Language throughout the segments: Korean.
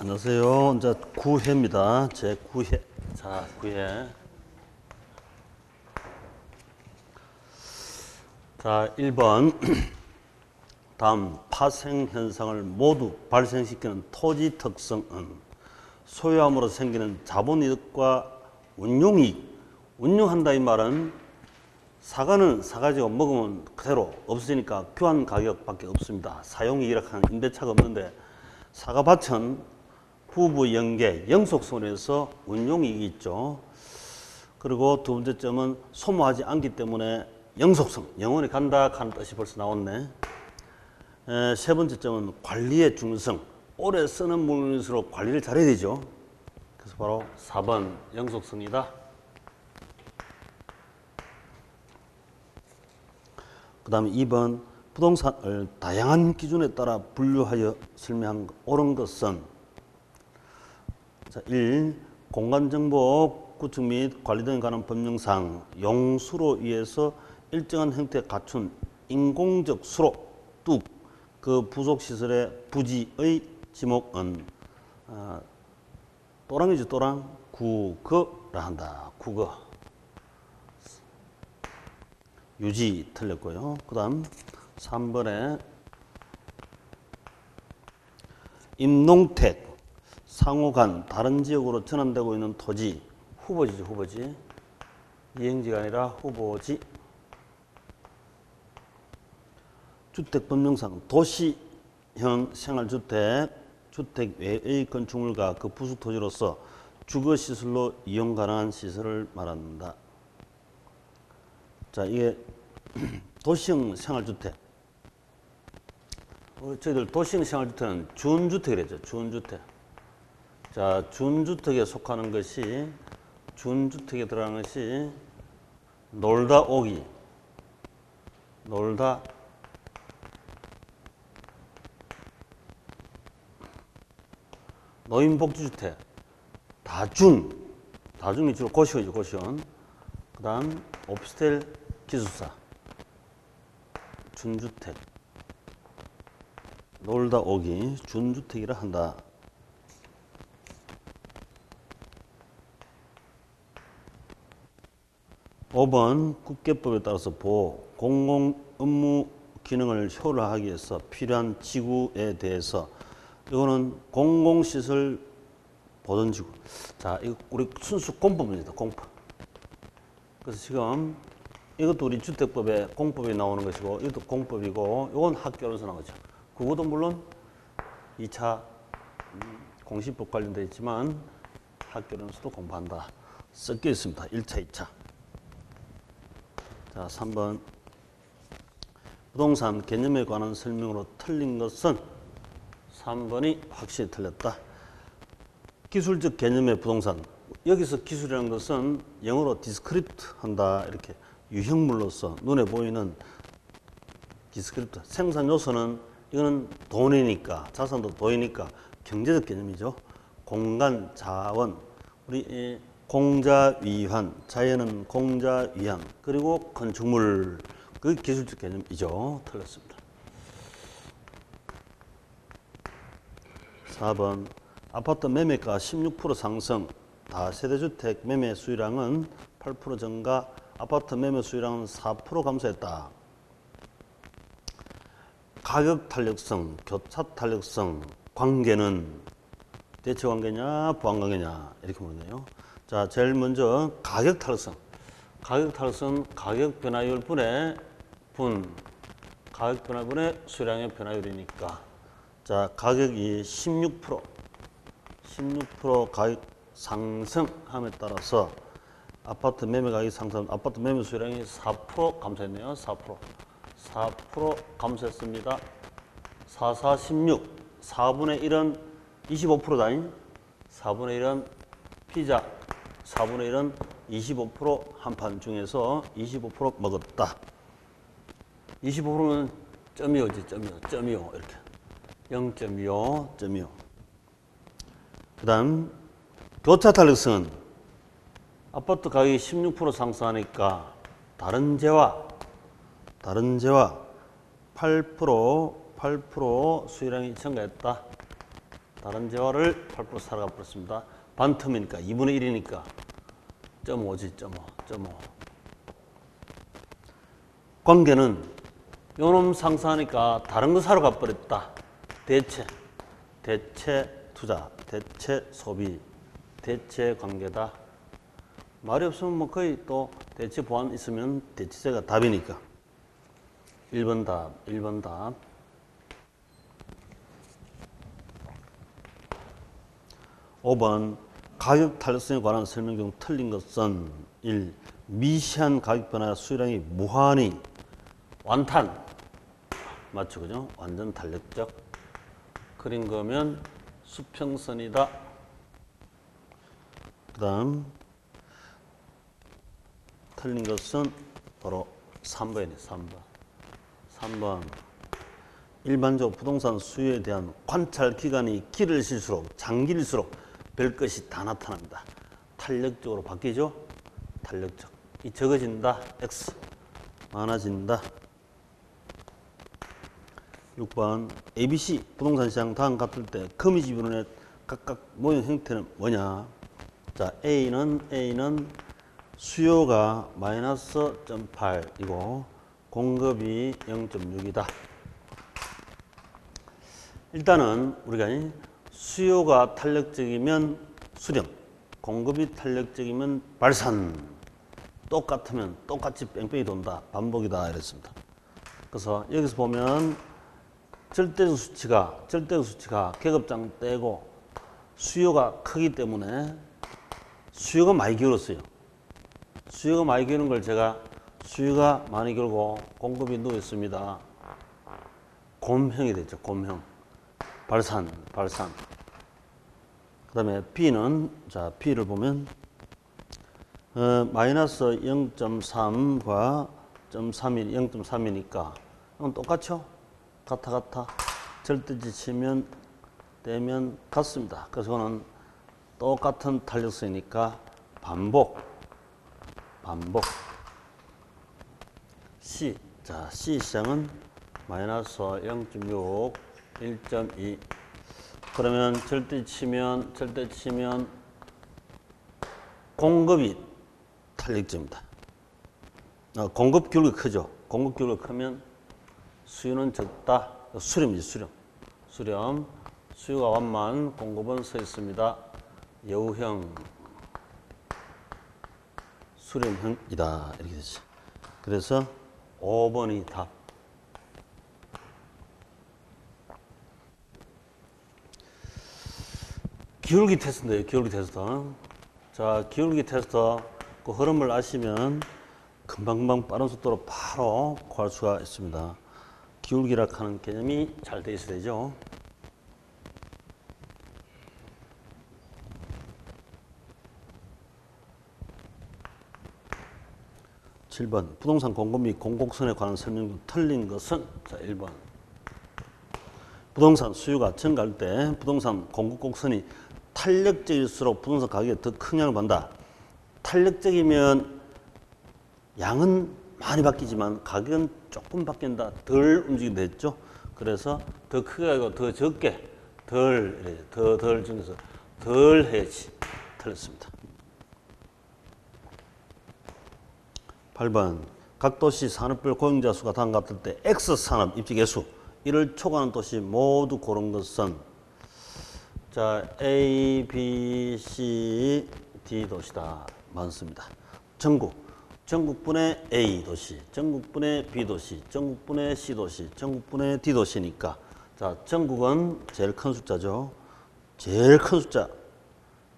안녕하세요. 이제 9회입니다. 제 9회. 자, 9회. 자, 1번. 다음 파생 현상을 모두 발생시키는 토지 특성은 소유함으로 생기는 자본이득과 운용이익. 운용한다 이 말은 사과는 사가지고 먹으면 그대로 없으니까 교환 가격밖에 없습니다. 사용이익이라는 임대차가 없는데 사과밭은 후부 연계 영속성으로 해서 운용이익이 있죠. 그리고 두 번째 점은 소모하지 않기 때문에 영속성, 영원히 간다 하는 뜻이 벌써 나왔네. 세 번째 점은 관리의 중요성, 오래 쓰는 물건일수록 관리를 잘해야 되죠. 그래서 바로 4번 영속성이다. 그 다음에 2번 부동산을 다양한 기준에 따라 분류하여 설명한 옳은 것은 자, 1. 공간정보 구축 및 관리 등에 관한 법령상 용수로 의해서 일정한 형태에 갖춘 인공적 수로 뚝 그 부속시설의 부지의 지목은 또랑이죠. 또랑 구거라 한다. 구거. 유지 틀렸고요. 그 다음 3번에 임농택 상호간 다른 지역으로 전환되고 있는 토지 후보지죠. 후보지. 이행지가 아니라 후보지. 주택법령상 도시형 생활주택 주택 외의 건축물과 그 부속 토지로서 주거시설로 이용 가능한 시설을 말한다. 자, 이게 도시형 생활주택. 저희들 도시형 생활주택은 준주택이랬죠. 준주택. 자, 준주택에 속하는 것이 준주택에 들어가는 것이 놀다 오기, 놀다 노인복지주택, 다중이 주로 고시원이죠. 고시원. 그 다음 오피스텔 기숙사, 준주택, 놀다 오기, 준주택이라 한다. (5번) 국계법에 따라서 공공 업무 기능을 효율화하기 위해서 필요한 지구에 대해서 이거는 공공시설 보존지구. 자, 이거 우리 순수 공법입니다. 공법. 그래서 지금 이것도 우리 주택법에 공법이 나오는 것이고 이것도 공법이고 이건 학교로서 나오죠. 그것도 물론 2차 공시법 관련되어 있지만 학교로서도 공부한다. 섞여 있습니다. 1차, 2차. 자, 3번. 부동산 개념에 관한 설명으로 틀린 것은 3번이 확실히 틀렸다. 기술적 개념의 부동산. 여기서 기술이라는 것은 영어로 디스크립트 한다. 이렇게 유형물로서 눈에 보이는 디스크립트. 생산 요소는 이거는 돈이니까, 자산도 돈이니까 경제적 개념이죠. 공간, 자원, 우리 공자위환, 자연은 공자위환, 그리고 건축물, 그 기술적 개념이죠. 틀렸습니다. 4번 아파트 매매가 16% 상승, 다세대주택 매매 수요량은 8% 증가, 아파트 매매 수요량은 4% 감소했다. 가격 탄력성, 교차 탄력성 관계는 대체 관계냐, 부한 관계냐 이렇게 묻네요. 자, 제일 먼저 가격 탄력성. 가격 탄력성은 가격 변화율 분의 가격 변화분의 수량의 변화율이니까. 자, 가격이 16% 가격 상승함에 따라서 아파트 매매 가격이 상승, 아파트 매매 수량이 4% 감소했네요. 4% 감소했습니다. 4, 4, 16. 4분의 1은 25%다잉. 4분의 1은 피자. 4분의 1은 25% 한 판 중에서 25% 먹었다. 25%는 .25지, .25 이렇게. 0.25, 0.25. 그 다음 교차 탄력성은 아파트 가격이 16% 상승하니까 다른 재화 8% 수요량이 증가했다. 다른 재화를 8% 사라가 버렸습니다. 반틈이니까 2분의 1이니까 0.5지 0.5. 관계는 요놈 상승하니까 다른 거 사러 가버렸다. 대체 투자, 대체 소비, 대체 관계다. 말이 없으면 뭐 거의 또 대체 보완 있으면 대체제가 답이니까. 1번 답. 5번 가격 탄력성에 관한 설명 중 틀린 것은 1. 미시한 가격 변화 수요량이 무한히 완탄 맞죠, 그죠? 완전 탄력적 그린 거면 수평선이다. 그 다음 틀린 것은 바로 3번이네. 3번 일반적으로 부동산 수요에 대한 관찰 기간이 길어질수록 장길수록 별 것이 다 나타납니다. 탄력적으로 바뀌죠. 탄력적. 이 적어진다. X 많아진다. 6번 ABC 부동산 시장 다음 같을 때 거미지분의 각각 모형 형태는 뭐냐. 자, A는 수요가 마이너스 0.8이고 공급이 0.6이다. 일단은 우리가 수요가 탄력적이면 수렴, 공급이 탄력적이면 발산, 똑같으면 똑같이 뺑뺑이 돈다, 반복이다 이랬습니다. 그래서 여기서 보면 절대적 수치가 계급장 떼고 수요가 크기 때문에 수요가 많이 기울었어요. 수요가 많이 기우는 걸 제가 수요가 많이 기울고 공급이 누워있습니다. 곰형이 됐죠. 곰형. 발산. 그 다음에 B는, 자, B를 보면, 마이너스 0.3과 0.3이니까, 이건 똑같죠? 같아. 절대치 치면, 떼면 같습니다. 그래서 이거는 똑같은 탄력성이니까 반복. C. 자, C 시장은 마이너스 0.6, 1.2. 그러면 절대 치면 공급이 탄력적입니다. 공급 기울기 크죠. 공급 기울기 크면 수요는 적다. 수렴이지, 수렴. 수요가 완만, 공급은 서 있습니다. 여우형, 수렴형이다. 이렇게 되죠. 그래서 5번이 답. 기울기 테스트인데요. 기울기 테스트. 자, 기울기 테스트 그 흐름을 아시면 금방금방 빠른 속도로 바로 구할 수가 있습니다. 기울기라 하는 개념이 잘 돼 있어야 되죠. (7번) 부동산 공급 및 공곡선에 관한 설명 중 틀린 것은 자 1번 부동산 수요가 증가할 때 부동산 공급 곡선이 탄력적일수록 부동산 가격에 더 큰 영향을 받는다. 탄력적이면 양은 많이 바뀌지만 가격은 조금 바뀐다. 덜 움직인다 했죠. 그래서 더 크게 하고 더 적게 덜 중에서 덜 해야지. 틀렸습니다. 8번 각 도시 산업별 고용자 수가 다음 같을 때 X산업 입지 개수 이를 초과하는 도시 모두 고른 것은 자 A, B, C, D 도시다. 많습니다. 전국분의 A 도시, 전국분의 B 도시, 전국분의 C 도시, 전국분의 D 도시니까 자 전국은 제일 큰 숫자죠. 제일 큰 숫자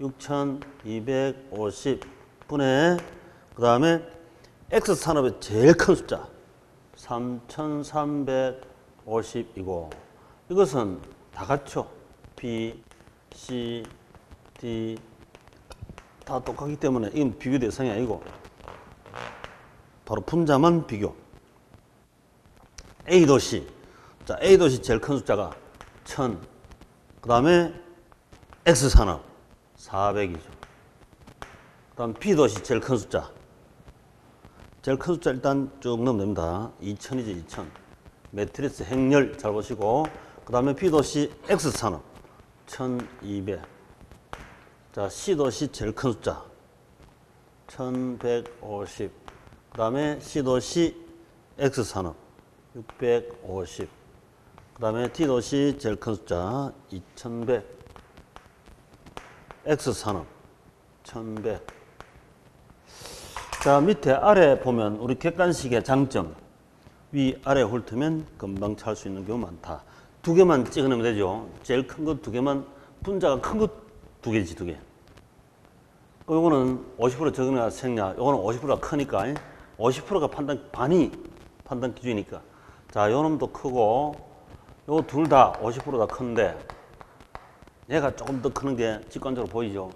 6,250분의 그 다음에 X산업의 제일 큰 숫자 3,350이고 이것은 다 같죠. B, C, D 다 똑같기 때문에 이건 비교 대상이 아니고 바로 분자만 비교. A도시. 자, A도시 제일 큰 숫자가 1000. 그 다음에 X산업 400이죠. 그 다음 B도시 제일 큰 숫자. 제일 큰 숫자 일단 쭉 넣으면 됩니다. 2000이죠, 2000. 매트리스 행렬 잘 보시고. 그 다음에 B도시 X산업 1200. 자, C도시 제일 큰 숫자 1150. 그 다음에 C도시 X산업 650. 그 다음에 D도시 제일 큰 숫자 2100. X산업 1100. 자, 밑에 아래 보면 우리 객관식의 장점. 위 아래 훑으면 금방 찾을 수 있는 경우 많다. 두 개만 찍어내면 되죠. 제일 큰 것 두 개만, 분자가 큰 것 두 개지, 두 개. 요거는 50% 적으냐 생냐, 요거는 50%가 크니까 50%가 반이 판단 기준이니까. 자, 요 놈도 크고 요 둘 다 50%가 큰데 얘가 조금 더 크는 게 직관적으로 보이죠.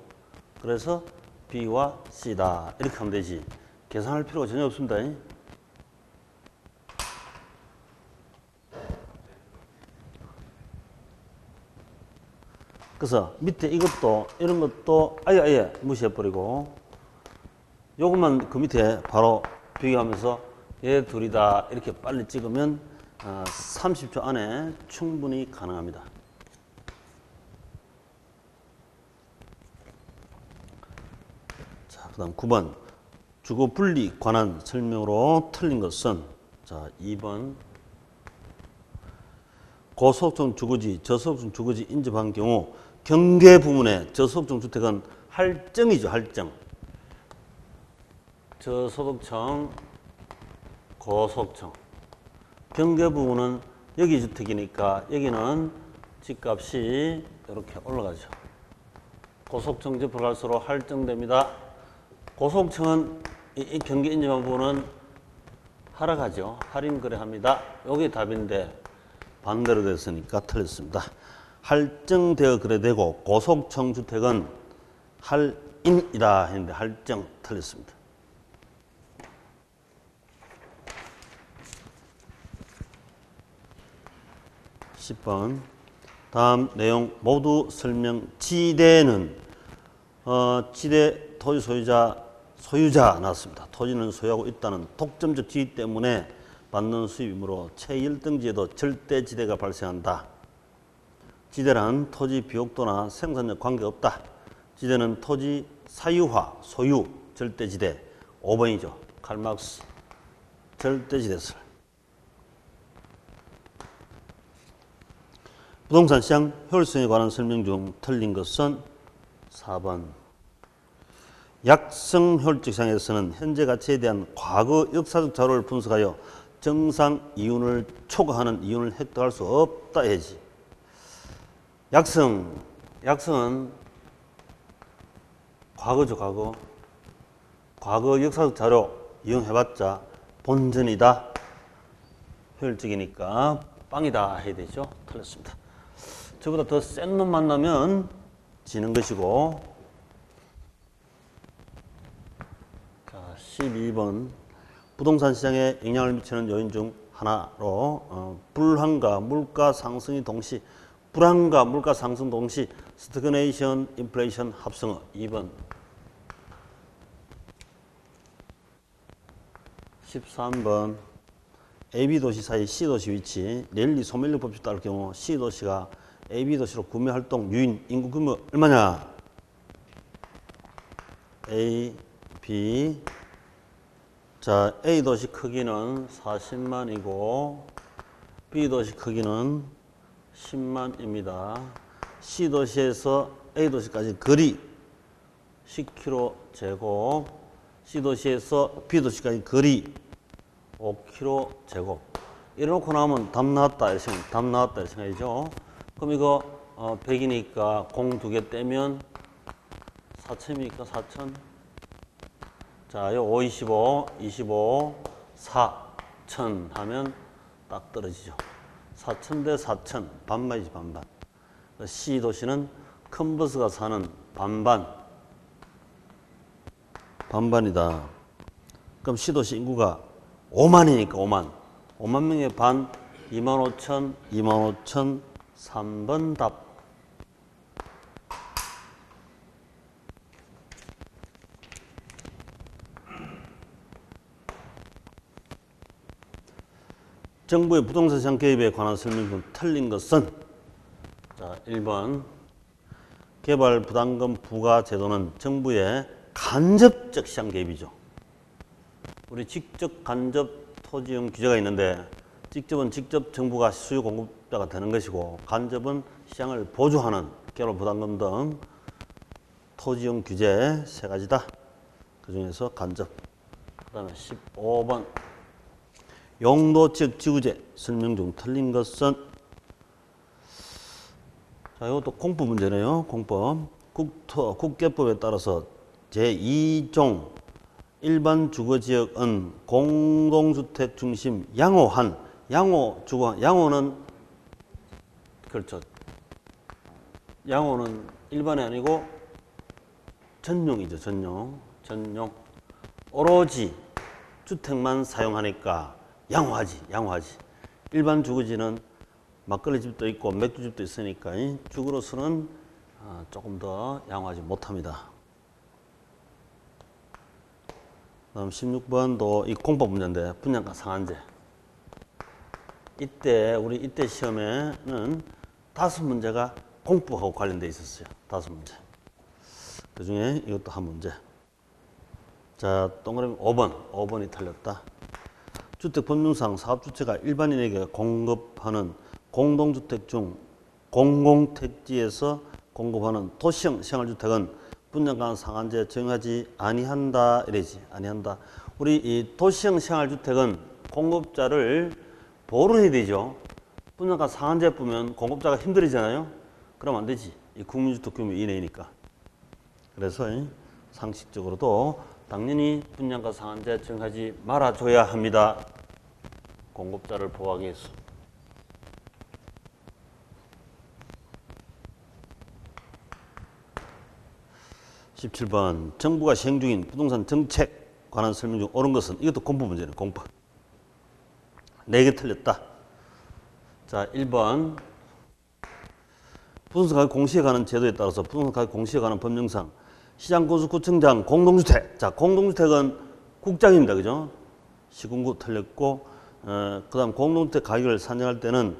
그래서 B와 C다 이렇게 하면 되지. 계산할 필요가 전혀 없습니다. 그래서 밑에 이것도 이런 것도 아예 무시해버리고 요것만 그 밑에 바로 비교하면서 얘 둘이다 이렇게 빨리 찍으면 30초 안에 충분히 가능합니다. 자, 그 다음 9번 주거 분리 관한 설명으로 틀린 것은 자 2번 고소득층 주거지, 저소득층 주거지 인접한 경우 경계 부문의 저소득층 주택은 할증이죠, 할증. 저소득층, 고소득층. 경계 부분은 여기 주택이니까 여기는 집값이 이렇게 올라가죠. 고소득층 옆으로 갈수록 할증됩니다. 고소득층은 이 경계 인접한 부분은 하락하죠. 할인 거래합니다. 여기 답인데 반대로 됐으니까 틀렸습니다. 할증되어 거래되고 고소득층 주택은 할인이다 했는데 할증 틀렸습니다. (10번) 다음 내용 모두 설명. 지대는 지대 토지 소유자 나왔습니다. 토지는 소유하고 있다는 독점적 지위 때문에 받는 수입이므로 제1등지에도 절대지대가 발생한다. 지대란 토지 비옥도나 생산력 관계없다. 지대는 토지 사유화, 소유, 절대지대. 5번이죠. 칼막스 절대지대설. 부동산 시장 효율성에 관한 설명 중 틀린 것은 4번. 약성 효율적 시장에서는 현재 가치에 대한 과거 역사적 자료를 분석하여 정상 이윤을 초과하는 이윤을 획득할 수 없다 해야지. 약성은 과거죠, 과거. 과거 역사적 자료 이용해봤자 본전이다. 효율적이니까 빵이다 해야 되죠. 틀렸습니다. 저보다 더 센 놈 만나면 지는 것이고. 자, 12번. 부동산 시장에 영향을 미치는 요인 중 하나로 불황과 물가 상승이 동시 불황과 물가 상승 동시 스태그네이션, 인플레이션 합성어. 2번. 13번. AB도시 사이 C도시 위치. 랠리 소멸력 법칙 따를 경우 C도시가 AB도시로 구매활동 유인 인구 규모 얼마냐? A, B. 자, A도시 크기는 40만이고 B도시 크기는 10만입니다. C도시에서 A도시까지 거리 10km 제곱, C도시에서 B도시까지 거리 5km 제곱. 이래놓고 나오면 답 나왔다 이렇게 생각이죠. 그럼 이거 100이니까 공 2개 떼면 4,000이니까 4,000. 자, 요 5, 25, 4,000 하면 딱 떨어지죠. 4,000 대 4,000, 반반이지, 반반. C도시는 큰 버스가 사는 반반이다. 그럼 C도시 인구가 5만이니까 5만 명의 반, 25,000, 3번 답. 정부의 부동산 시장 개입에 관한 설명 중 틀린 것은 자, 1번 개발 부담금 부과 제도는 정부의 간접적 시장 개입이죠. 우리 직접 간접 토지용 규제가 있는데 직접은 직접 정부가 수요 공급자가 되는 것이고 간접은 시장을 보조하는 개발 부담금 등 토지용 규제 세 가지다. 그중에서 간접. 그 다음에 15번 용도 지역 지구제 설명 중 틀린 것은 자, 이것도 공법 문제네요. 공법. 국계법에 따라서 제2종 일반 주거지역은 공동주택 중심 양호한 양호 주거 양호는 그렇죠. 양호는 일반이 아니고 전용이죠. 전용. 오로지 주택만 사용하니까 양호하지. 일반 주거지는 막걸리 집도 있고 맥주집도 있으니까 주거로서는 조금 더 양호하지 못합니다. 다음 16번도 이 공법 문제인데 분양가 상한제. 이때 시험에는 5문제가 공법하고 관련돼 있었어요. 5문제. 그 중에 이것도 한 문제. 자, 동그라미 5번이 틀렸다. 주택법률상 사업주체가 일반인에게 공급하는 공동주택 중 공공택지에서 공급하는 도시형 생활주택은 분양가 상한제 적용하지 아니한다. 이래지. 아니한다. 우리 이 도시형 생활주택은 공급자를 보호를 해야 되죠. 분양가 상한제 보면 공급자가 힘들어지잖아요. 그러면 안 되지. 이 국민주택 규모 이내니까. 그래서 상식적으로도 당연히 분양가 상한제 적용하지 말아줘야 합니다. 공급자를 보호하기 위해서. (17번) 정부가 시행 중인 부동산 정책 관한 설명 중 옳은 것은 이것도 공부 문제네요. 공부. 4개 틀렸다. 자, 1번 부동산 가격 공시에 관한 제도에 따라서 부동산 가격 공시에 관한 법령상 시장군수구청장 공동주택. 자, 공동주택은 국장입니다. 그죠? 시군구 틀렸고, 그 다음 공동주택 가격을 산정할 때는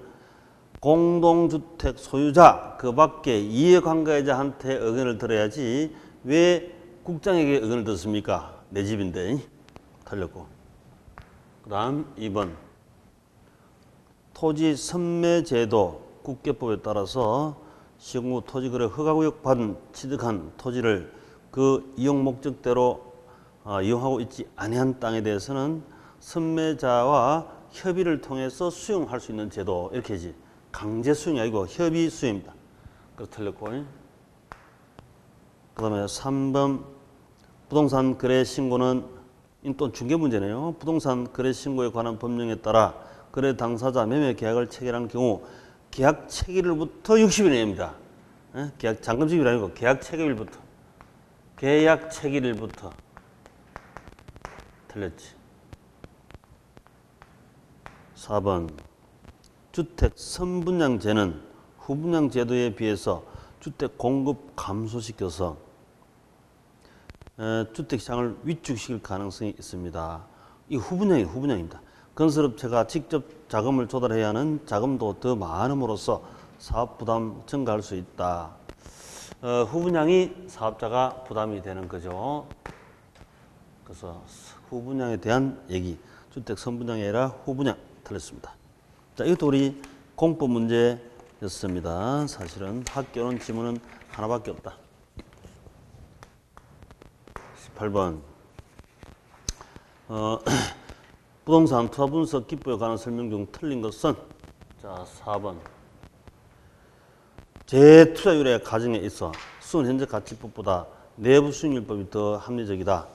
공동주택 소유자, 그 밖에 이해관계자한테 의견을 들어야지 왜 국장에게 의견을 듣습니까? 내 집인데. 틀렸고. 그 다음 2번. 토지 선매제도 국계법에 따라서 시군구 토지거래 허가구역 받은 취득한 토지를 그 이용 목적대로 이용하고 있지 아니한 땅에 대해서는 선매자와 협의를 통해서 수용할 수 있는 제도. 이렇게 하지. 강제 수용이 아니고 협의 수용입니다. 그래서 틀렸고. 그 다음에 3번 부동산 거래 신고는 또 중개 문제네요. 부동산 거래 신고에 관한 법령에 따라 거래 당사자 매매 계약을 체결한 경우 계약 체결일부터 60일 내입니다. 계약 잔금식이 아니고 계약 체결일부터. 계약 체결일부터. 틀렸지. 4번 주택 선분양제는 후분양제도에 비해서 주택 공급 감소시켜서 주택시장을 위축시킬 가능성이 있습니다. 이 후분양입니다. 건설업체가 직접 자금을 조달해야 하는 자금도 더 많음으로써 사업 부담 증가할 수 있다. 후분양이 사업자가 부담이 되는 거죠. 그래서 후분양에 대한 얘기. 주택 선분양이 아니라 후분양. 틀렸습니다. 자, 이것도 우리 공법 문제였습니다. 사실은 학교는 지문은 하나밖에 없다. 18번. 부동산 투자 분석 기법에 관한 설명 중 틀린 것은 자, 4번. 재투자율의 가정에 있어 순현저가치법보다 내부 수익률법이 더 합리적이다.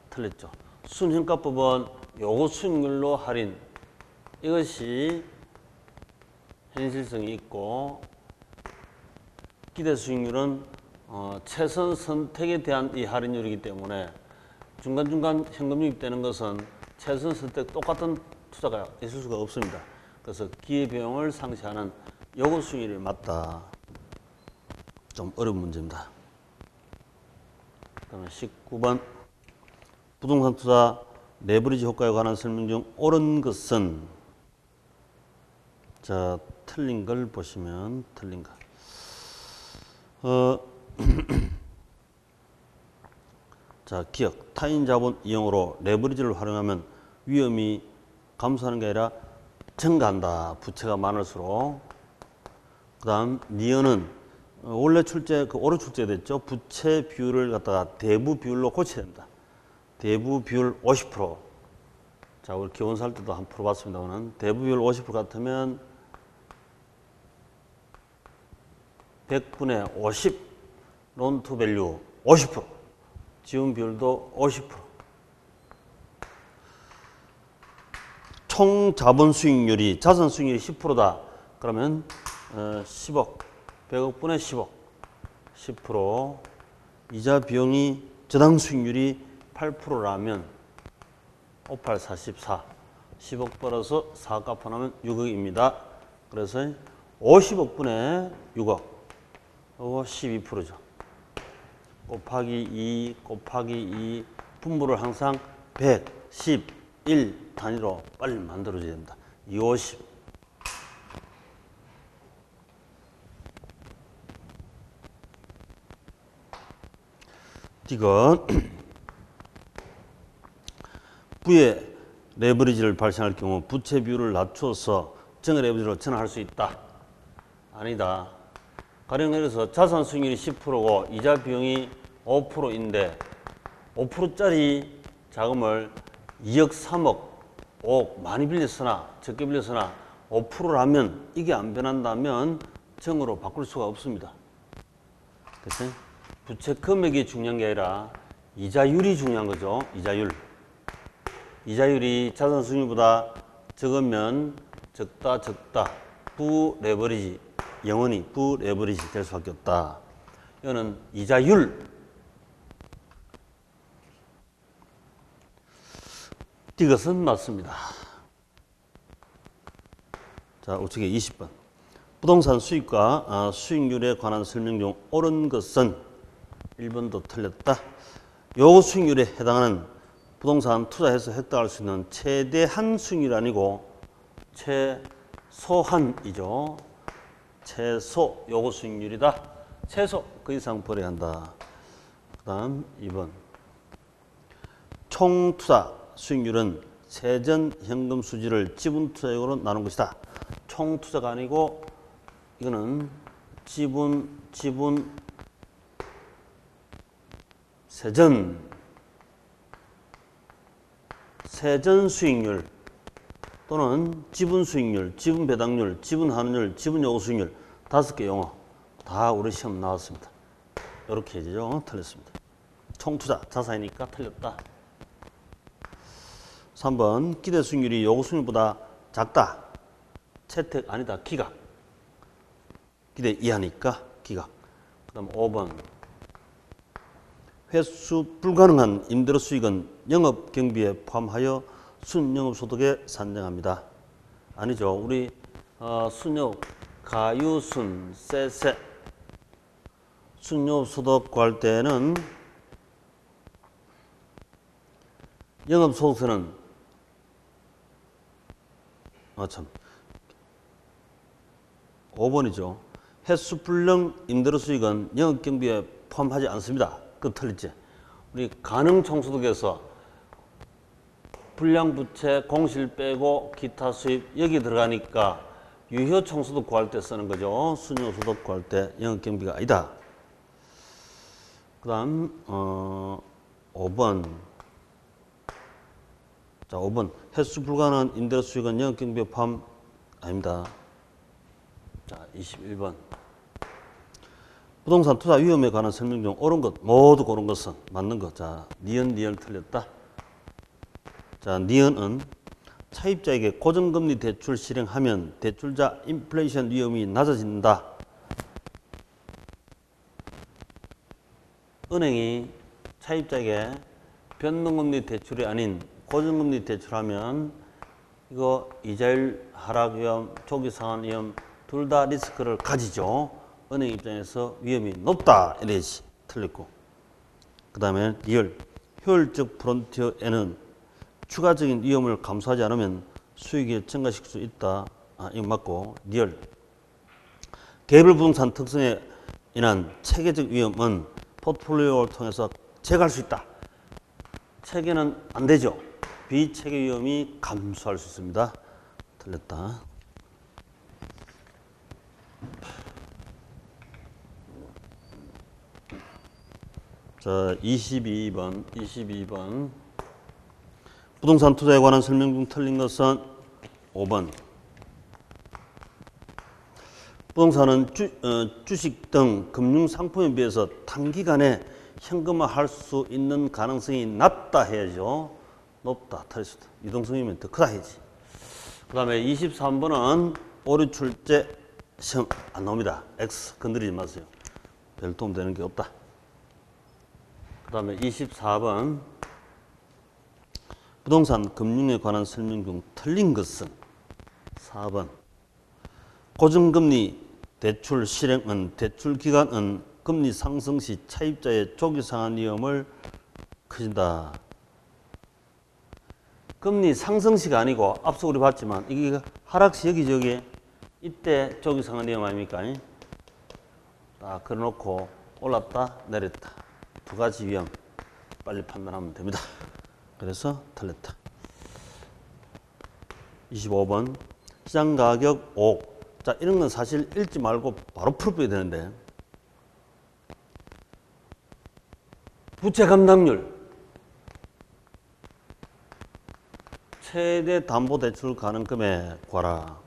틀렸죠. 순현가법은 요구 수익률로 할인. 이것이 현실성이 있고 기대 수익률은 최선 선택에 대한 이 할인율이기 때문에 중간중간 현금 유입되는 것은 최선 선택 똑같은 투자가 있을 수가 없습니다. 그래서 기회비용을 상쇄하는 요구 수익률이 맞다. 좀 어려운 문제입니다. 그다음에 19번 부동산 투자 레버리지 효과에 관한 설명 중 옳은 것은 자, 틀린 걸 보시면 틀린 거. 자, 기억. 타인 자본 이용으로 레버리지를 활용하면 위험이 감소하는 게 아니라 증가한다. 부채가 많을수록. 그 다음, 니은은 원래 출제, 올해 출제됐죠. 부채 비율을 갖다가 대부 비율로 고쳐야 됩니다. 대부 비율 50%. 자, 우리 기원사 할 때도 한번 풀어봤습니다. 오늘 대부 비율 50% 같으면 100분의 50 론 투 밸류 50%. 지분 비율도 50%. 총 자본 수익률이 자산 수익률이 10%다. 그러면 10억, 100억 분의 10억, 10%. 이자 비용이 저당 수익률이 8%라면 58, 44. 10억 벌어서 4 갚아나면 6억입니다. 그래서 50억 분의 6억. 이거 12%죠. 곱하기 2, 곱하기 2. 분모를 항상 111 단위로 빨리 만들어줘야 됩니다. 250. 이건 부의 레버리지를 발생할 경우 부채 비율을 낮춰서 정의 레버리지로 전환할 수 있다. 아니다. 가령 예를 들어서 자산 수익률이 10%고 이자 비용이 5%인데 5%짜리 자금을 2억, 3억, 5억 많이 빌렸으나 적게 빌렸으나 5%라면 이게 안 변한다면 정으로 바꿀 수가 없습니다. 그치? 부채 금액이 중요한 게 아니라 이자율이 중요한 거죠. 이자율. 이자율이 자산 수익률보다 적으면 적다. 부레버리지. 영원히 부레버리지 될 수밖에 없다. 이거는 이자율. 이것은 맞습니다. 자, 우측에 20번. 부동산 수익과 수익률에 관한 설명 중 옳은 것은 1번도 틀렸다. 요 수익률에 해당하는 부동산 투자해서 획득할 수 있는 최대한 수익률이 아니고 최소한이죠. 최소 요거 수익률이다. 최소 그 이상 벌어야 한다. 그 다음 2번. 총투자 수익률은 세전 현금 수지를 지분 투자액으로 나눈 것이다. 총투자가 아니고 이거는 지분 세전 수익률 또는 지분 수익률, 지분 배당률, 지분 환원율, 지분 요구 수익률 5개 용어 다 우리 시험 나왔습니다. 이렇게 해야죠. 틀렸습니다. 총투자 자산이니까 틀렸다. 3번 기대 수익률이 요구 수익률보다 작다. 채택 아니다. 기각. 기대 이하니까 기각. 그 다음 5번 회수 불가능한 임대료 수익은 영업 경비에 포함하여 순영업소득에 산정합니다. 아니죠. 우리 순영 가유순 세세 순영업소득 구할 때는 영업소득세는 참 5번이죠. 횟수불능 임대료 수익은 영업경비에 포함하지 않습니다. 그 틀렸지. 우리 가능총소득에서 불량부채, 공실 빼고 기타 수입 여기 들어가니까 유효총소득 구할 때 쓰는 거죠. 순영소득 구할 때 영업경비가 아니다. 그 다음 5번. 자, 5번. 횟수 불가능한 임대료 수익은 영업경비에 포함 아닙니다. 자, 21번. 부동산 투자 위험에 관한 설명 중 옳은 것, 모두 고른 것은 맞는 것. 자, 니은 틀렸다. 자, 니은은 차입자에게 고정금리 대출 실행하면 대출자 인플레이션 위험이 낮아진다. 은행이 차입자에게 변동금리 대출이 아닌 고정금리 대출하면 이거 이자율 하락 위험, 조기 상환 위험 둘 다 리스크를 가지죠. 은행 입장에서 위험이 높다. 이래야지. 틀렸고. 그 다음에 리얼. 효율적 프론티어에는 추가적인 위험을 감수하지 않으면 수익을 증가시킬 수 있다. 이거 맞고. 리얼. 개별 부동산 특성에 인한 체계적 위험은 포트폴리오를 통해서 제거할 수 있다. 체계는 안 되죠. 비체계 위험이 감소할 수 있습니다. 틀렸다. 자, 22번. 부동산 투자에 관한 설명 중 틀린 것은 5번. 부동산은 주식 등 금융 상품에 비해서 단기간에 현금화할 수 있는 가능성이 낮다 해야죠. 높다, 틀렸다. 유동성이면 더 크다 해야지. 그 다음에 23번은 오류 출제 시험 안 나옵니다. X 건드리지 마세요. 별 도움 되는 게 없다. 그 다음에 24번 부동산 금융에 관한 설명 중 틀린 것은 4번 고정금리 대출 실행은 대출 기간은 금리 상승 시 차입자의 조기 상환 위험을 커진다. 금리 상승 시가 아니고 앞서 우리 봤지만 이게 하락 시 여기저기 이때 조기 상환 위험 아닙니까? 딱 그려놓고 올랐다 내렸다 두 가지 위험 빨리 판단하면 됩니다. 그래서 틀렸다. 25번 시장 가격 5. 자, 이런 건 사실 읽지 말고 바로 풀어야 되는데 부채 감당률 최대 담보대출 가능금에 관하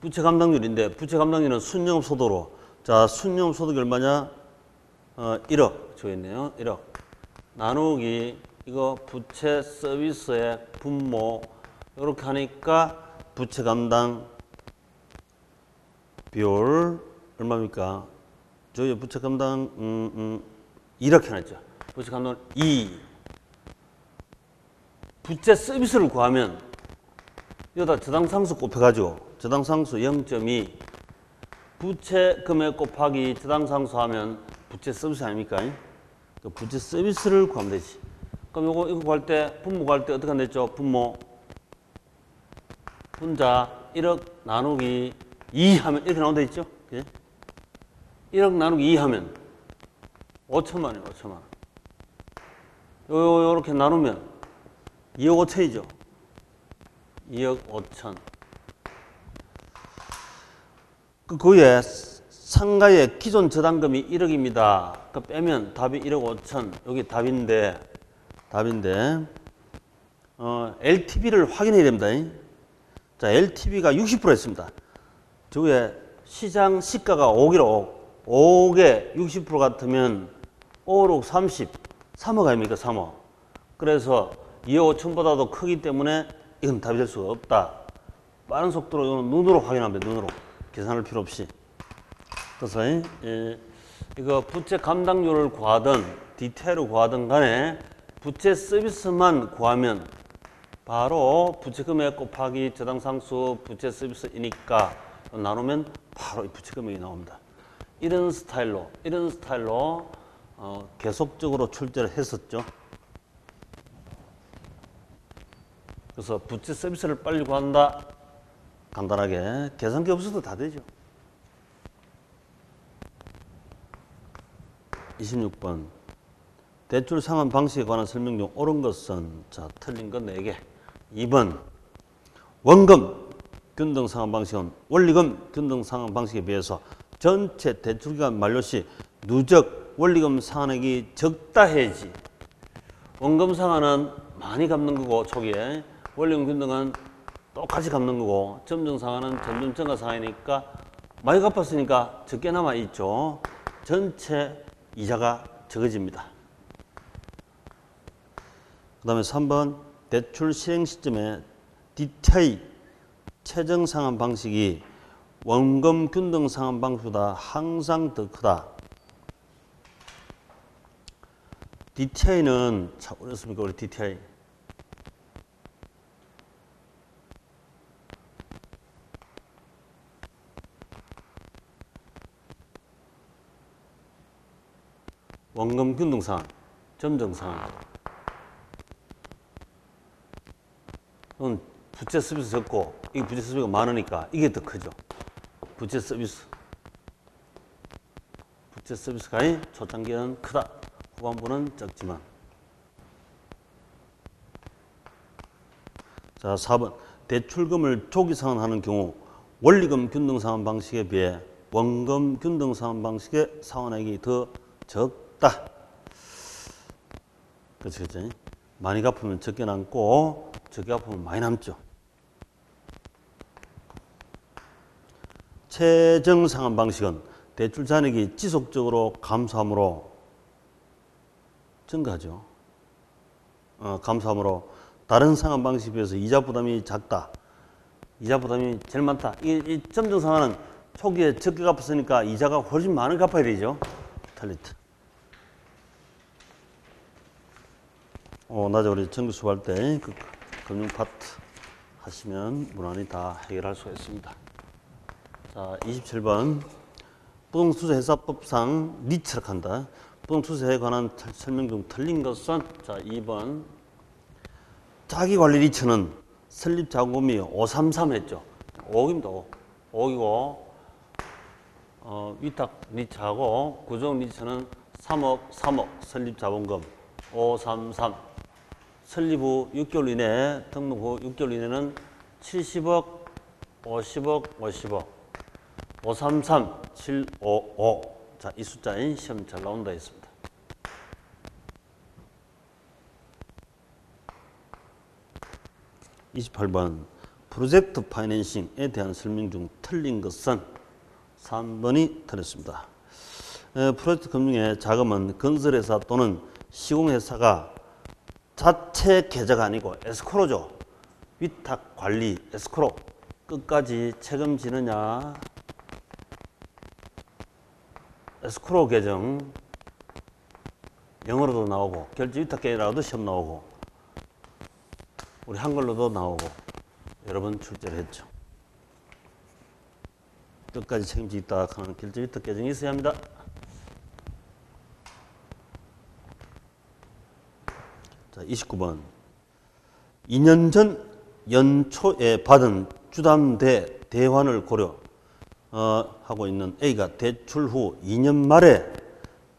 부채 감당률인데 부채 감당률은 순영업 소득으로 자 순영업 소득이 얼마냐 1억 적어있네요. 1억 나누기 이거 부채 서비스의 분모 이렇게 하니까 부채 감당 비율 얼마입니까? 저희 부채 감당 이렇게 해놨죠. 부채 감당 2 부채 서비스를 구하면 여기다 저당상수 곱해가지고 저당상수 0.2 부채 금액 곱하기 저당상수 하면 부채 서비스 아닙니까? 그 부채 서비스를 구하면 되지. 그럼 이거 구할 때 분모 구할 때 어떻게 하면 됐죠? 분모 분자 1억 나누기 2 하면 이렇게 나온다 있죠? 그치? 1억 나누기 2 하면 5천만 원이에요. 5천만 원. 요렇게 나누면 2억 5천이죠. 2억 5천. 그 위에 상가의 기존 저당금이 1억입니다. 그 빼면 답이 1억 5천. 여기 답인데 LTV를 확인해야 됩니다. 자, LTV가 60%였습니다. 저 위에 시장 시가가 5억이라 5억에 60% 같으면 5억 30, 3억 아닙니까? 3억. 그래서 2억 5천보다도 크기 때문에 이건 답이 될 수가 없다. 빠른 속도로 이거는 눈으로 확인하면 돼. 눈으로. 계산할 필요 없이. 그래서 이거 부채 감당률을 구하든 디테일을 구하든 간에 부채 서비스만 구하면 바로 부채 금액 곱하기 저당상수 부채 서비스이니까 나누면 바로 이 부채 금액이 나옵니다. 이런 스타일로 계속적으로 출제를 했었죠. 그래서 부채 서비스를 빨리 구한다. 간단하게 계산기 없어도 다 되죠. 26번 대출 상환 방식에 관한 설명 중 옳은 것은 자 틀린 건 4개. 2번 원금 균등 상환 방식은 원리금 균등 상환 방식에 비해서 전체 대출기간 만료 시 누적 원리금 상환액이 적다 해야지. 원금 상환은 많이 갚는 거고 초기에 원리금 균등은 똑같이 갚는 거고 점정 상환은 점점 증가 상환이니까 많이 갚았으니까 적게 남아 있죠. 전체 이자가 적어집니다. 그 다음에 3번 대출 실행 시점에 DTI 최정 상환 방식이 원금 균등 상환 방식보다 항상 더 크다. DTI는 참 어렵습니까? 우리 DTI. 원금 균등 상환, 점정 상환. 이건 부채 서비스 적고 이게 부채 서비스가 많으니까 이게 더 크죠. 부채 서비스. 국제 서비스가 초창기에는 크다. 후반부는 적지만. 자, 4번. 대출금을 조기 상환하는 경우 원리금 균등 상환 방식에 비해 원금 균등 상환 방식의 상환액이 더 적다. 그렇죠. 많이 갚으면 적게 남고 적게 갚으면 많이 남죠. 최정 상환 방식은 대출 잔액이 지속적으로 감소함으로 증가하죠. 감소함으로 다른 상환 방식에 비해서 이자 부담이 작다. 이자 부담이 제일 많다. 이 점정 상환은 초기에 적게 갚았으니까 이자가 훨씬 많이 갚아야 되죠. 틀리트. 낮에 우리 정규 수업할 때 그 금융 파트 하시면 무난히 다 해결할 수가 있습니다. 자, 27번. 부동투자회사법상 니처럼 한다. 부동투자에 관한 설명 중 틀린 것은 자, 2번. 자기관리 리처는 설립 자금이 533 했죠. 5억입니다. 5억이고 위탁 리처하고 구정 리처는 3억 설립 자본금 533 설립 후 6개월 이내 등록 후 6개월 이내는 70억 50억 533 755 자, 이 숫자인 시험 잘 나온다 했습니다. (28번) 프로젝트 파이낸싱에 대한 설명 중 틀린 것은 3번이 틀렸습니다. 프로젝트 금융의 자금은 건설회사 또는 시공회사가 자체 계좌가 아니고 에스코로죠. 위탁 관리 에스코로 끝까지 책임지느냐. 에스코로 계정 영어로도 나오고 결제 위탁 계좌라고도 시험 나오고 우리 한글로도 나오고 여러 번 출제를 했죠. 끝까지 책임지겠다 하는 결제 위탁 계정이 있어야 합니다. 자, 29번. 2년 전 연초에 받은 주담대 대환을 고려 하고 있는 A가 대출 후 2년 말에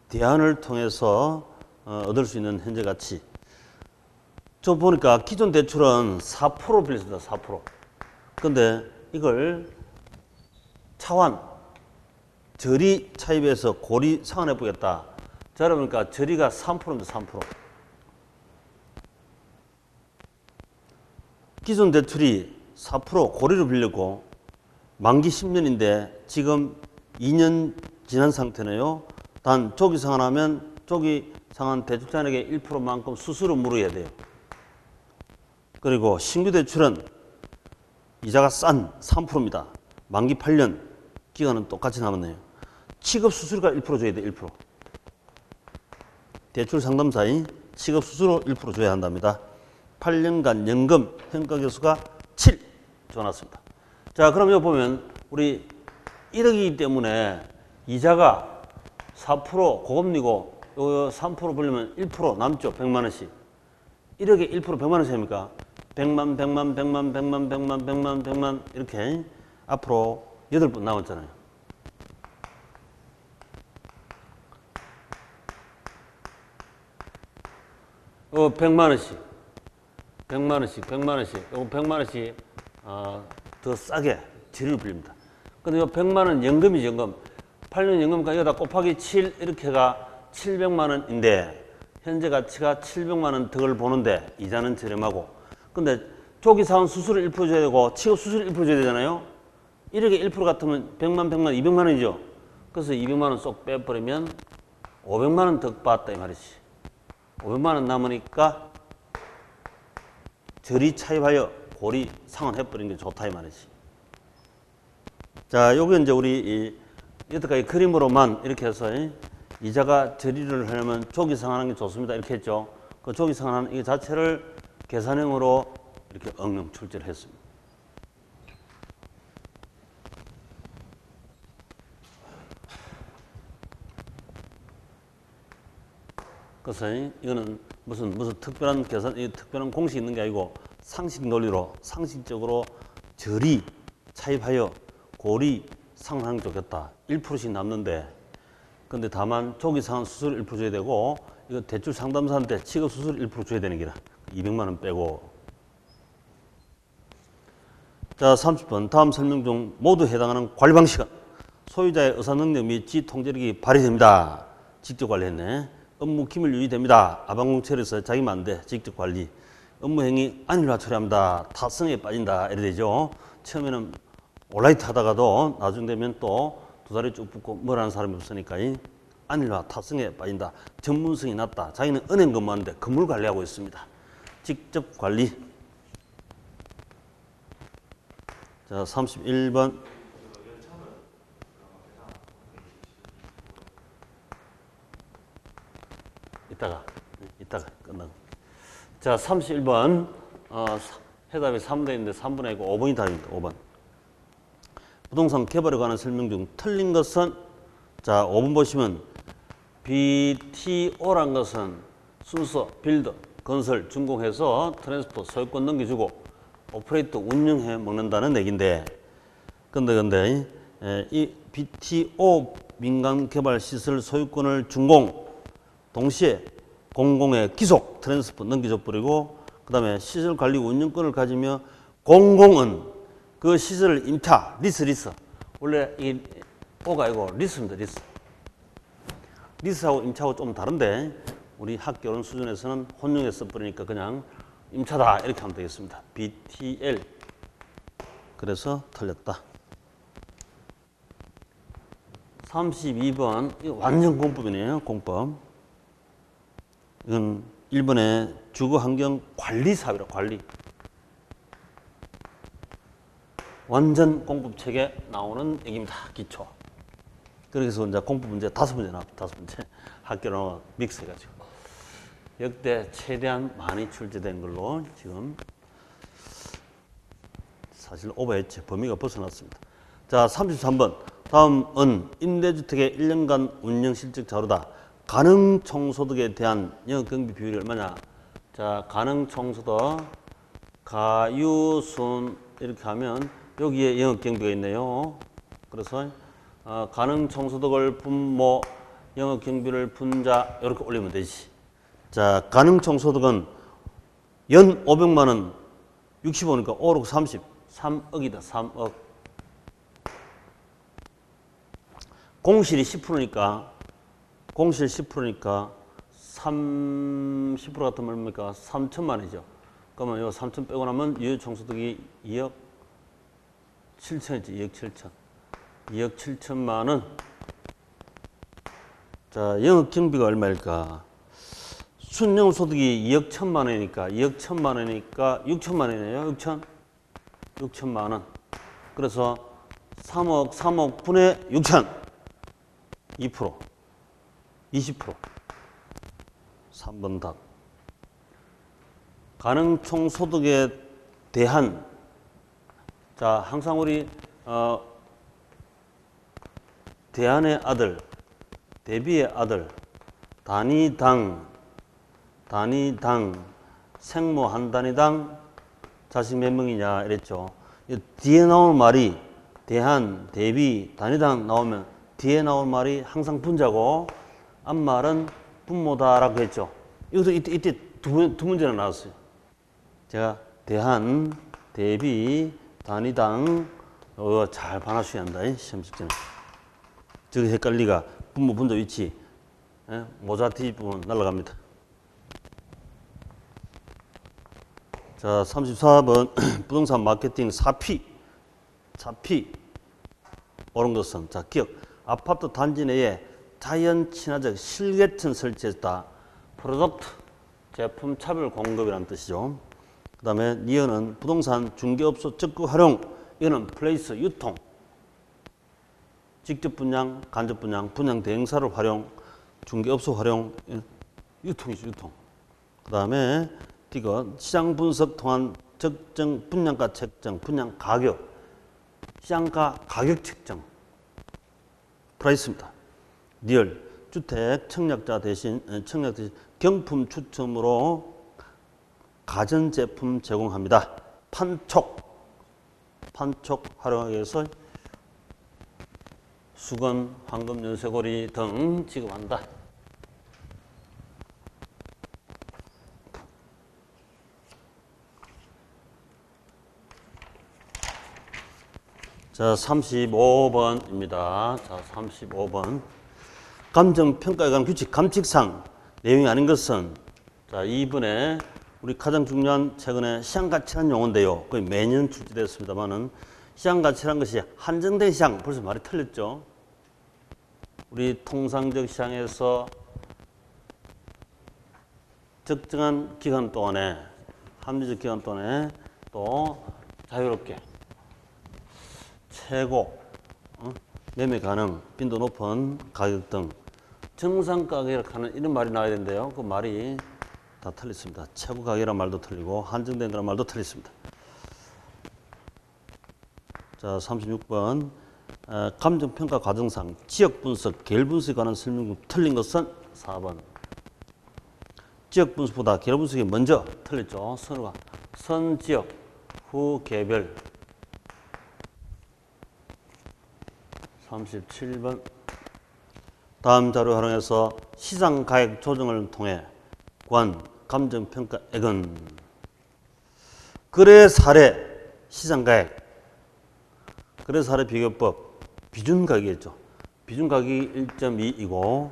대환을 통해서 얻을 수 있는 현재 가치. 저 보니까 기존 대출은 4% 빌렸습니다. 4%. 근데 이걸 차환, 저리 차입해서 고리 상환해 보겠다. 자, 그러니까 저리가 3%입니다. 3%. 기존 대출이 4% 고리로 빌렸고 만기 10년인데 지금 2년 지난 상태네요. 단 조기 상환하면 조기 상환 대출 잔액의 1%만큼 수수료 물어야 돼요. 그리고 신규 대출은 이자가 싼 3%입니다. 만기 8년, 기간은 똑같이 남았네요. 취급 수수료가 1% 줘야 돼, 1%. 대출 상담사인 취급 수수료 1% 줘야 한답니다. 8년간 연금 평가계수가 7 줘놨습니다. 자, 그럼 여기 보면 우리 1억이기 때문에 이자가 4% 고금리고 3% 벌려면 1% 남죠. 100만 원씩. 1억에 1% 100만 원씩 합니까? 100만 이렇게 앞으로 8번 남았잖아요. 어, 100만 원씩. 100만 원씩. 요거 100만 원씩 더 싸게 지를 빌립니다. 근데 요 100만 원 연금이죠, 연금. 8년 연금가 여기다 곱하기 7 이렇게가 700만 원인데 현재 가치가 700만 원 덕을 보는데 이자는 저렴하고. 근데 조기 상환 수수료 1% 줘야 되고 취급 수수료 1% 줘야 되잖아요. 1억에 1% 같으면 100만, 200만 원이죠. 그래서 200만 원 쏙 빼버리면 500만 원 덕 받았다 이 말이지. 500만 원 남으니까 저리 차입하여 고리 상환해버리는 게 좋다 이 말이지. 자, 요게 이제 우리 여태까지 그림으로만 이렇게 해서 이자가 저리를 하려면 조기 상환하는 게 좋습니다. 이렇게 했죠. 그 조기 상환하는 이 자체를 계산형으로 이렇게 응용 출제를 했습니다. 그래서 이거는 무슨 특별한 계산, 특별한 공식이 있는 게 아니고 상식 논리로 상식적으로 저리 차입하여 고리 상환하는 게 좋겠다. 1%씩 남는데 근데 다만 조기 상환 수수료 1% 줘야 되고 이거 대출 상담사한테 취급 수수료 1% 줘야 되는 기라. 200만 원 빼고. 자, 30번 다음 설명 중 모두 해당하는 관리 방식은 소유자의 의사 능력 및 지 통제력이 발휘됩니다. 직접 관리했네. 업무 기밀 유지됩니다. 아방궁 처리해서 자기만 안 돼. 직접 관리. 업무 행위 안일화 처리합니다. 타성에 빠진다. 이래 되죠. 처음에는 온라이트 하다가도 나중 되면 또 두 다리 쭉 붓고 뭐라는 사람이 없으니까 안일화 타성에 빠진다. 전문성이 낮다. 자기는 은행 근무하는데 건물 관리하고 있습니다. 직접 관리. 자, 31번. 이따가 끝나고. 자, 31번. 해답이 3분의 1인데 3분의 1이고 5번이 답입니다. 5번. 부동산 개발에 관한 설명 중 틀린 것은, 자, 5번 보시면 BTO란 것은 순서, 빌더, 건설, 준공해서 트랜스포, 소유권 넘겨주고 오퍼레이터 운영해 먹는다는 얘기인데, 근데 이 BTO 민간개발시설 소유권을 준공, 동시에 공공의 기속, 트랜스포 넘겨줘 버리고, 그 다음에 시설관리 운영권을 가지며 공공은 그 시설을 임차, 리스. 원래 이 O가 아니고 리스입니다, 리스. 리스하고 임차하고 좀 다른데, 우리 학교론 수준에서는 혼용해 써버리니까 그냥 임차다. 이렇게 하면 되겠습니다. BTL. 그래서 틀렸다. 32번. 이거 완전 공법이네요, 공법. 이건 일본의 주거환경관리사업이라, 관리. 완전 공법책에 나오는 얘기입니다. 기초. 그래서 이제 공법 문제 5문제 나왔다. 5문제. 학교로 믹스해가지고. 역대 최대한 많이 출제된 걸로 지금 사실 오버했지. 범위가 벗어났습니다. 자, 33번. 다음은 임대주택의 1년간 운영실적 자료다. 가능총소득에 대한 영업경비 비율이 얼마냐? 자, 가능총소득, 가유순 이렇게 하면 여기에 영업경비가 있네요. 그래서 가능총소득을 분모, 영업경비를 분자 이렇게 올리면 되지. 자, 가능총소득은 연 500만 원, 65니까 5억 30, 3억이다. 3억. 공실이 10%니까 공실 10%니까 30% 같으면 얼마입니까? 3천만 원이죠. 그러면 이거 3천 빼고 나면 유효총소득이 2억 7천이지. 2억 7천. 2억 7천만 원. 자, 영업경비가 얼마일까? 순영소득이 2억 1천만 원이니까 2억 1천만 원이니까 6천만 원이네요. 6천만 원. 그래서 3억 분의 6천. 2%. 20%. 3번 답. 가능총소득에 대한, 자, 항상 우리 대안의 아들, 대비의 아들, 단위당, 생모 한 단위당 자식 몇 명이냐 이랬죠. 뒤에 나올 말이 대한, 대비, 단위당 나오면 뒤에 나올 말이 항상 분자고 앞말은 분모다라고 했죠. 이것도 이때 두 문제나 나왔어요. 제가 대한, 대비, 단위당 잘 반하셔야 한다. 시험 직전에. 저기 헷갈리가 분모 분자 위치 모자 뒷부분 날아갑니다. 자, 34번 부동산 마케팅 4P 옳은 것은, 자, 기억. 아파트 단지 내에 자연 친화적 실개천 설치했다. 프로덕트, 제품 차별 공급이라는 뜻이죠. 그 다음에 니은은 부동산 중개업소 적극 활용. 이거는 플레이스, 유통. 직접 분양, 간접 분양, 분양 대행사를 활용, 중개업소 활용, 유통이죠, 유통. 그 다음에 D가 시장 분석 통한 적정 분양가 책정, 분양 가격, 시장가 가격 책정, 프라이스입니다. 리얼, 주택 청약자 대신 경품 추첨으로 가전제품 제공합니다. 판촉 활용하기 위해서 수건, 황금, 연쇄고리 등 지급한다. 자, 35번입니다. 자, 35번. 감정평가에 관한 규칙, 감칙상 내용이 아닌 것은 자, 2번에 우리 가장 중요한 최근에 시장가치란 용어인데요. 거의 매년 출제됐습니다만은 시장가치란 것이 한정된 시장, 벌써 말이 틀렸죠. 우리 통상적 시장에서 적정한 기간 동안에, 합리적 기간 동안에 또 자유롭게 최고 매매 가능, 빈도 높은 가격 등 정상 가격이라고 하는 이런 말이 나와야 되는데요. 그 말이 다 틀렸습니다. 최고 가격이란 말도 틀리고 한정된 그런 말도 틀렸습니다. 자, 36번. 감정평가 과정상 지역 분석, 계열 분석에 관한 설명 중 틀린 것은 4번. 지역 분석보다 계열 분석이 먼저 틀렸죠. 선호가 선 지역, 후 개별. 37번. 다음 자료 활용해서 시장 가액 조정을 통해 구한 감정평가액은 거래 사례 시장 가액, 거래 사례 비교법 비준 가격이었죠. 비준 가격이 1.2이고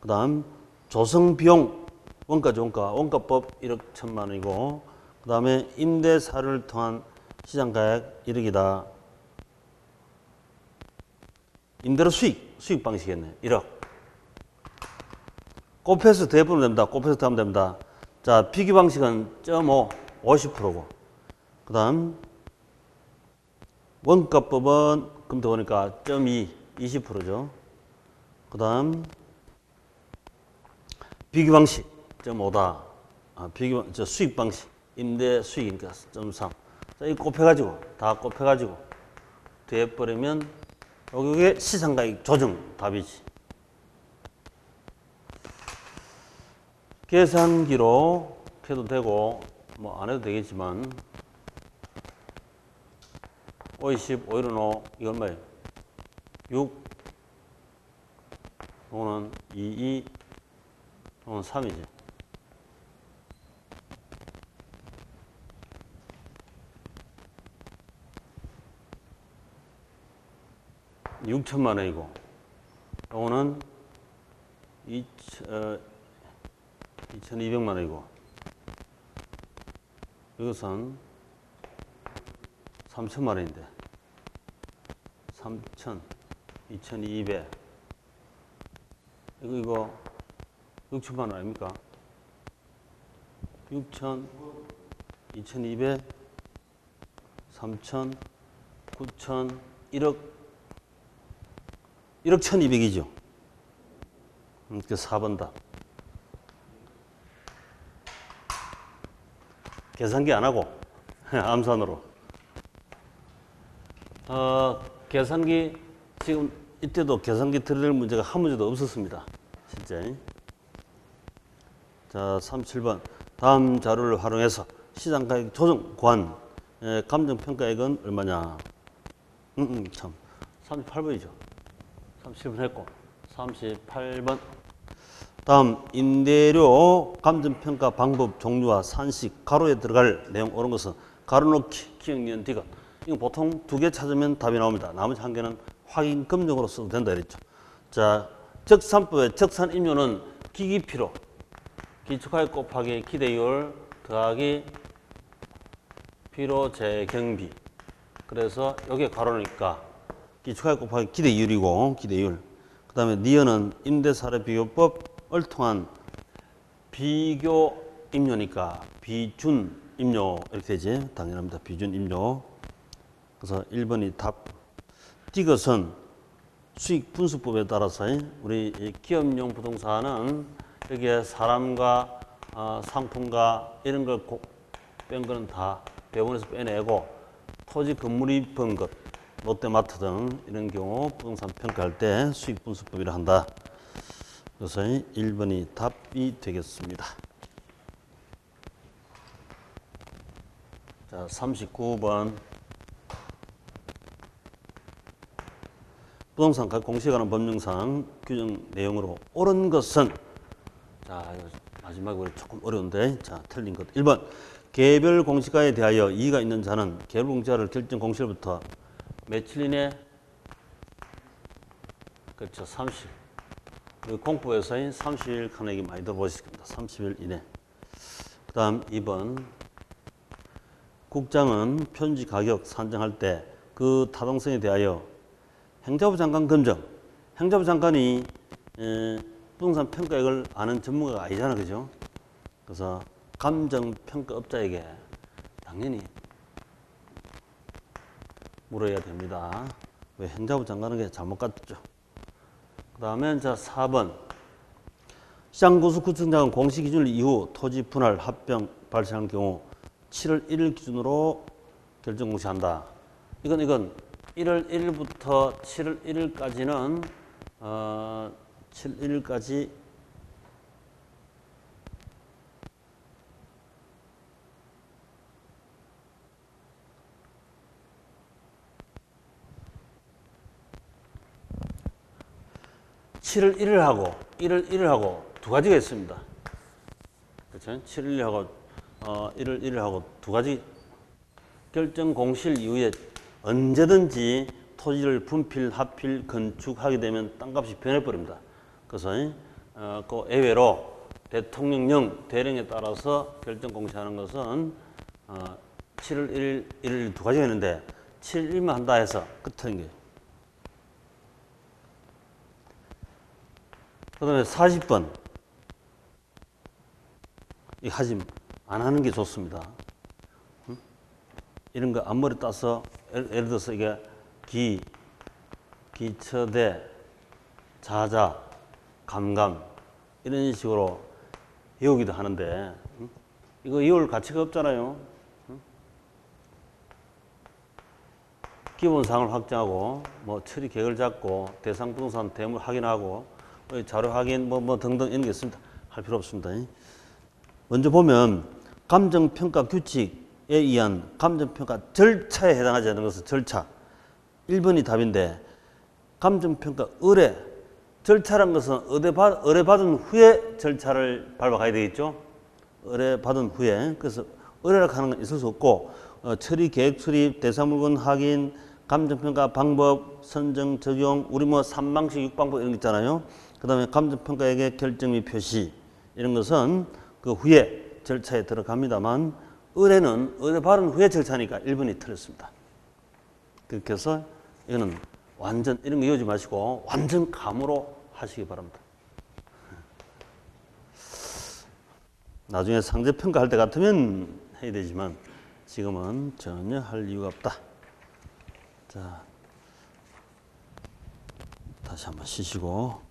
그 다음 조성 비용 원가죠. 원가법 1억 1천만 원이고 그 다음에 임대 사료를 통한 시장 가액 1억이다. 임대료 수익 방식이겠네. 1억. 곱해서 대부분 됩니다. 곱해서 더하면 됩니다. 자, 비교 방식은 0.5, 50%고. 그 다음, 원가법은, 금더 보니까 0.2, 20%죠. 그 다음, 비교 방식, 0.5다. 수익 방식, 임대 수익이니까 0.3. 자, 이거 곱해가지고, 다 곱해가지고, 더해버리면, 이게 시장가격 조정 답이지. 계산기로 해도 되고 뭐 안 해도 되겠지만 50, 5일은 5, 이거 얼마예요? 6, 이거는 2, 이거는 3이지. (6천만 원이고) 이거는 2,200만 원이고 이것은 3천만 원인데 3천, 2,200 이거 6천만 원 아닙니까? 6천, 2,200, 3천, 9천, 1억 1,200이죠. 그 4번 답. 계산기 안 하고 암산으로. 계산기 지금 이때도 계산기 들을 문제가 한 문제도 없었습니다. 실제. 자, 37번. 다음 자료를 활용해서 시장가격 조정 구한 감정평가액은 얼마냐? 참. 38번이죠. 37번 했고 38번. 다음 임대료 감정평가 방법 종류와 산식 가로에 들어갈 내용 옳은 것은 가로 넣기, 기억, 니은, 디귿. 이거 보통 2개 찾으면 답이 나옵니다. 나머지 1개는 확인 검정으로 써도 된다 그랬죠. 자, 적산법의 적산 임료는 기기필요, 기초가격 곱하기 기대율 더하기 필요 재경비. 그래서 여기에 가로니까 기초가격 곱하기 기대율이고 기대율. 그 다음에 니은은 임대사례 비교법을 통한 비교 임료니까 비준 임료 이렇게 되지. 당연합니다. 비준 임료. 그래서 1번이 답. 디귿은 수익 분수법에 따라서 우리 기업용 부동산은 여기에 사람과 상품과 이런 걸 뺀 거는 다 배분해서 빼내고 토지 건물이 번 것, 롯데마트 등 이런 경우 부동산 평가할 때 수익 분수법이라 한다. 그래서 1번이 답이 되겠습니다. 자, 39번. 부동산 가격 공시에 관한 법령상 규정 내용으로 옳은 것은 자 마지막에 우리 조금 어려운데 자 틀린 것 1번 개별 공시가에 대하여 이의가 있는 자는 개별 공시가를 결정 공시일부터 며칠 이내 그렇죠 30 우리 공법에서인 30일 하는 얘기 많이 들어보실 겁니다. 30일 이내. 그 다음 2번 국장은 편지 가격 산정할 때 그 타당성에 대하여 행자부 장관 검증. 행자부 장관이 부동산 평가액을 아는 전문가가 아니잖아, 그죠? 그래서 감정평가업자에게 당연히 물어야 됩니다. 왜 행자부 장관에게 잘못 갔죠? 그 다음에 자 4번 시장구수구청장은 공시기준일 이후 토지 분할 합병 발생한 경우 7월 1일 기준으로 결정 공시한다. 이건 1월 1일부터 7월 1일까지는 7월 1일까지 (7월 1일하고) 두 가지가 있습니다. 그렇죠? 7월 1일하고 1월 1일하고 두 가지 결정 공시일 이후에 언제든지 토지를 분필, 합필, 건축하게 되면 땅값이 변해버립니다. 그래서 그 예외로 대통령령, 대령에 따라서 결정 공시하는 것은 7월 1일, 1일 두 가지가 있는데 7일 1일만 한다 해서 끝인 거예요. 그 다음에 40번. 이 하지 안 하는 게 좋습니다. 이런 거 앞머리 따서 예를 들어서 이게 기처대, 자자, 감감 이런 식으로 외우기도 하는데 이거 외울 가치가 없잖아요. 기본사항을 확정하고 뭐 처리 계획을 잡고 대상 부동산 대물 확인하고 자료 확인 뭐 등등 이런 게 있습니다. 할 필요 없습니다. 먼저 보면 감정평가 규칙에 의한 감정평가 절차에 해당하지 않는 것은 절차. 1번이 답인데 감정평가 의뢰. 절차란 것은 의뢰받은 후에 절차를 밟아가야 되겠죠. 의뢰받은 후에. 그래서 의뢰라고 하는 건 있을 수 없고 처리 계획 수립, 대상물건 확인, 감정평가 방법, 선정, 적용, 우리 뭐 3방식, 6방법 이런 거 있잖아요. 그 다음에 감정평가액의 결정 및 표시 이런 것은 그 후에 절차에 들어갑니다만 의뢰는 의뢰받은 후에 절차니까 1번이 틀렸습니다. 그렇게 해서 이거는 완전 이런 거 외우지 마시고 완전 감으로 하시기 바랍니다. 나중에 상대평가 할 때 같으면 해야 되지만 지금은 전혀 할 이유가 없다. 자, 다시 한번 쉬시고